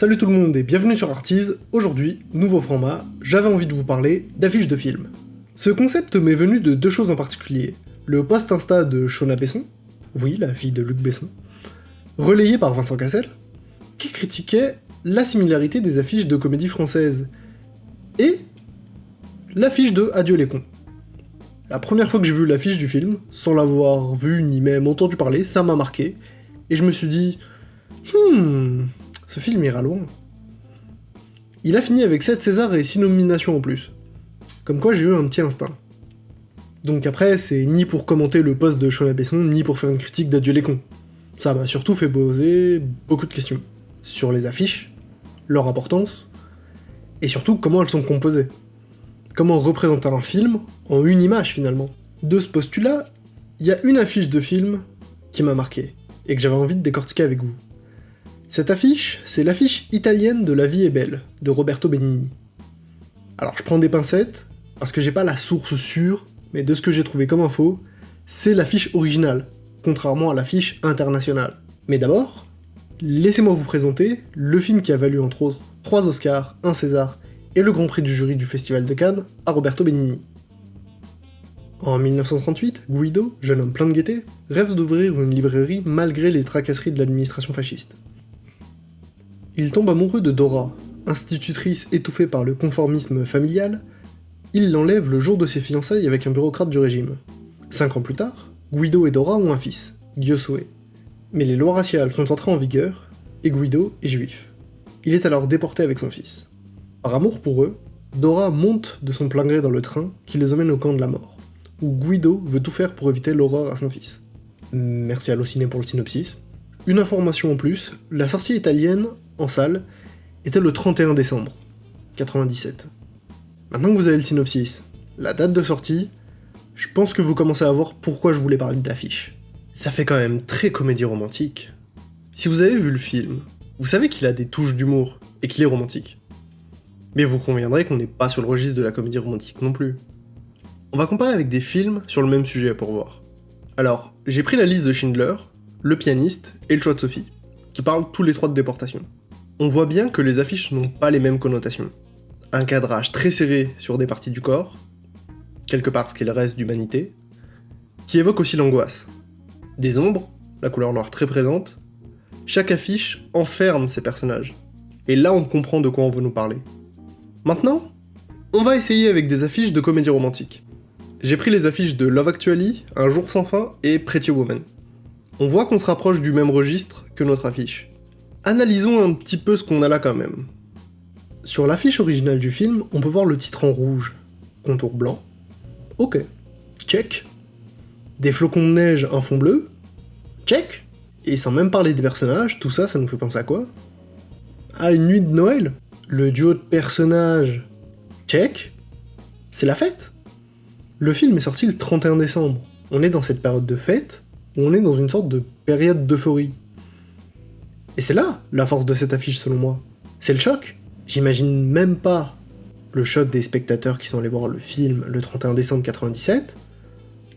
Salut tout le monde et bienvenue sur Artease. Aujourd'hui, nouveau format, j'avais envie de vous parler d'affiches de films. Ce concept m'est venu de deux choses en particulier. Le post Insta de Shona Besson, oui, la fille de Luc Besson, relayé par Vincent Cassel, qui critiquait la similarité des affiches de comédie française, et l'affiche de Adieu les cons. La première fois que j'ai vu l'affiche du film, sans l'avoir vu ni même entendu parler, ça m'a marqué, et je me suis dit ce film ira loin. Il a fini avec 7 Césars et 6 nominations en plus. Comme quoi j'ai eu un petit instinct. Donc après, c'est ni pour commenter le post de Shona Besson, ni pour faire une critique d'Adieu les cons. Ça m'a surtout fait poser beaucoup de questions. Sur les affiches, leur importance, et surtout comment elles sont composées. Comment représenter un film en une image finalement. De ce postulat, il y a une affiche de film qui m'a marqué, et que j'avais envie de décortiquer avec vous. Cette affiche, c'est l'affiche italienne de La vie est belle, de Roberto Benigni. Alors je prends des pincettes, parce que j'ai pas la source sûre, mais de ce que j'ai trouvé comme info, c'est l'affiche originale, contrairement à l'affiche internationale. Mais d'abord, laissez-moi vous présenter le film qui a valu entre autres 3 Oscars, 1 César et le Grand Prix du jury du Festival de Cannes à Roberto Benigni. En 1938, Guido, jeune homme plein de gaieté, rêve d'ouvrir une librairie malgré les tracasseries de l'administration fasciste. Il tombe amoureux de Dora, institutrice étouffée par le conformisme familial. Il l'enlève le jour de ses fiançailles avec un bureaucrate du régime. 5 ans plus tard, Guido et Dora ont un fils, Giosuè. Mais les lois raciales sont entrées en vigueur, et Guido est juif. Il est alors déporté avec son fils. Par amour pour eux, Dora monte de son plein gré dans le train qui les emmène au camp de la mort, où Guido veut tout faire pour éviter l'horreur à son fils. Merci Allociné pour le synopsis. Une information en plus, la sortie italienne, en salle, était le 31 décembre 97. Maintenant que vous avez le synopsis, la date de sortie, je pense que vous commencez à voir pourquoi je voulais parler de l'affiche. Ça fait quand même très comédie romantique. Si vous avez vu le film, vous savez qu'il a des touches d'humour, et qu'il est romantique. Mais vous conviendrez qu'on n'est pas sur le registre de la comédie romantique non plus. On va comparer avec des films sur le même sujet pour voir. Alors, j'ai pris la liste de Schindler, Le pianiste et Le choix de Sophie, qui parlent tous les trois de déportation. On voit bien que les affiches n'ont pas les mêmes connotations. Un cadrage très serré sur des parties du corps, quelque part ce qu'il reste d'humanité, qui évoque aussi l'angoisse. Des ombres, la couleur noire très présente, chaque affiche enferme ces personnages. Et là on comprend de quoi on veut nous parler. Maintenant, on va essayer avec des affiches de comédie romantique. J'ai pris les affiches de Love Actually, Un jour sans fin et Pretty Woman. On voit qu'on se rapproche du même registre que notre affiche. Analysons un petit peu ce qu'on a là quand même. Sur l'affiche originale du film, on peut voir le titre en rouge. Contour blanc. Ok. Check. Des flocons de neige, un fond bleu. Check. Et sans même parler des personnages, tout ça, ça nous fait penser à quoi? À une nuit de Noël. Le duo de personnages. Check. C'est la fête. Le film est sorti le 31 décembre. On est dans cette période de fête, où on est dans une sorte de période d'euphorie. Et c'est là la force de cette affiche selon moi. C'est le choc. J'imagine même pas le choc des spectateurs qui sont allés voir le film le 31 décembre 97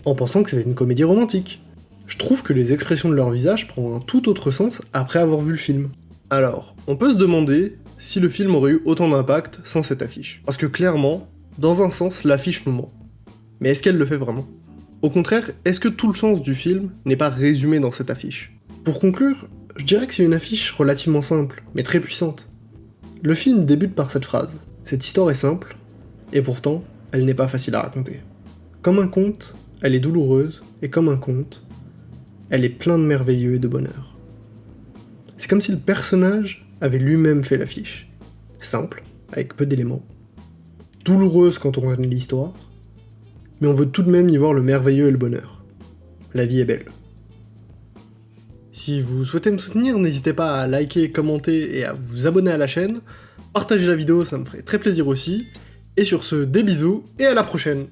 en pensant que c'était une comédie romantique. Je trouve que les expressions de leur visage prennent un tout autre sens après avoir vu le film. Alors, on peut se demander si le film aurait eu autant d'impact sans cette affiche. Parce que clairement, dans un sens, l'affiche nous ment. Mais est-ce qu'elle le fait vraiment? Au contraire, est-ce que tout le sens du film n'est pas résumé dans cette affiche? Pour conclure, je dirais que c'est une affiche relativement simple, mais très puissante. Le film débute par cette phrase. Cette histoire est simple, et pourtant, elle n'est pas facile à raconter. Comme un conte, elle est douloureuse, et comme un conte, elle est plein de merveilleux et de bonheur. C'est comme si le personnage avait lui-même fait l'affiche. Simple, avec peu d'éléments. Douloureuse quand on connaît l'histoire, mais on veut tout de même y voir le merveilleux et le bonheur. La vie est belle. Si vous souhaitez me soutenir, n'hésitez pas à liker, commenter et à vous abonner à la chaîne. Partagez la vidéo, ça me ferait très plaisir aussi. Et sur ce, des bisous et à la prochaine!